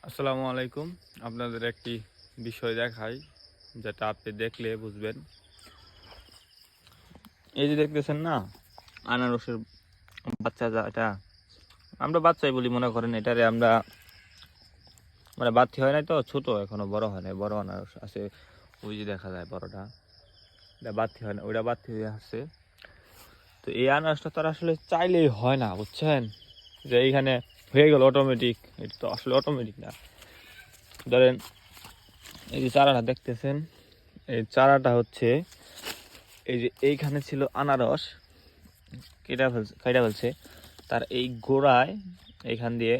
আসসালামু আলাইকুম। আপনাদের একটি বিষয় দেখাই, যেটা আপনি দেখলে বুঝবেন। এই যে দেখতেছেন না, আনারসের বাচ্চা, যা এটা আমরা বাচ্চাই বলি মনে করেন। এটারে আমরা মানে বাতি হয় নাই তো, ছোট এখনো বড় হয় নাই। বড় আনারস আছে, ওই যে দেখা যায় বড়টা, এটা বাতি হয় না, ওইটা বাতি হয়ে আসছে। তো এই আনারসটা তো আর আসলে চাইলেই হয় না, বুঝছেন? যে এইখানে হয়ে গেল অটোমেটিক, এটা তো আসলে অটোমেটিক না। ধরেন এই যে চারাটা দেখতেছেন, এই চারাটা হচ্ছে এই যে এইখানে ছিল আনারস, কেটে ফেলছে, তার এই গোড়ায় এইখান দিয়ে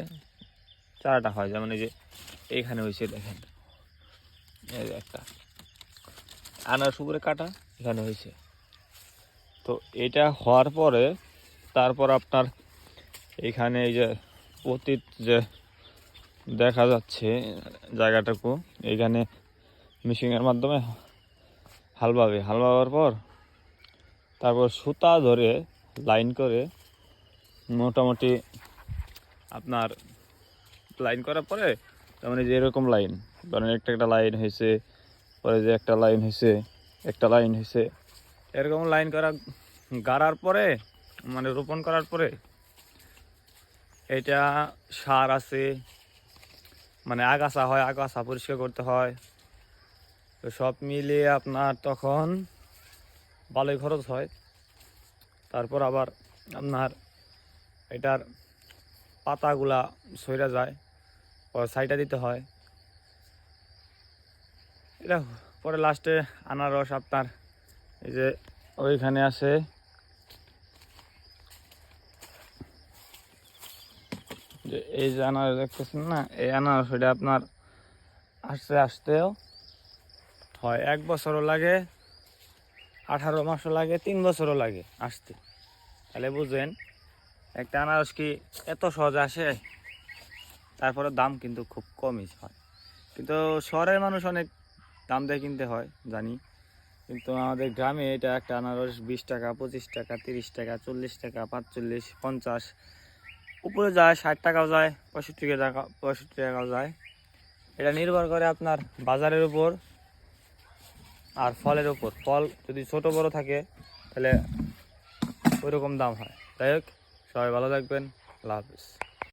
চারাটা হয়। যেমন এই যে এইখানে হয়েছে, দেখেন এই যে একটা আনারস উপরে কাটা এখানে হয়েছে। তো এটা হওয়ার পরে তারপর আপনার এইখানে এই যে অতীত যে দেখা যাচ্ছে জায়গাটাকু, এইখানে মেশিনের মাধ্যমে হাল বাওয়ার পর তারপর সুতা ধরে লাইন করে, মোটামুটি আপনার লাইন করার পরে, তার মানে যে এরকম লাইন, ধরেন একটা লাইন হয়েছে, পরে যে একটা লাইন হয়েছে, একটা লাইন হয়েছে, এরকম লাইন করা গাড়ার পরে, মানে রোপণ করার পরে এটা সার আছে, মানে আগাছা হয়, আগাছা পরিষ্কার করতে হয়। তো সব মিলিয়ে আপনার তখন ভালোই খরচ হয়। তারপর আবার আপনার এটার পাতাগুলা সইরা যায়, সাইডা দিতে হয়। এটা পরে লাস্টে আনারস আপনার এই যে ওইখানে আছে, যে এই যে আনারস দেখতেছেন না, এই আনারস এটা আপনার আসতেও হয় 1 বছরও লাগে, 18 মাসও লাগে, 3 বছরও লাগে আসতে। তাহলে বুঝেন একটা আনারস কি এত সহজে আসে। তারপরে দাম কিন্তু খুব কমই হয়, কিন্তু শহরের মানুষ অনেক দাম দিয়ে কিনতে হয় জানি, কিন্তু আমাদের গ্রামে এটা একটা আনারস 20 টাকা, 25 টাকা, 30 টাকা, 40 টাকা, 45, 50, উপরে যায় 60 টাকাও যায়, 65 টাকাও যায়। এটা নির্ভর করে আপনার বাজারের উপর আর ফলের উপর। ফল যদি ছোট বড় থাকে তাহলে ওইরকম দাম হয়। যাই হোক, সবাই ভালো থাকবেন। আল্লাহ হাফিজ।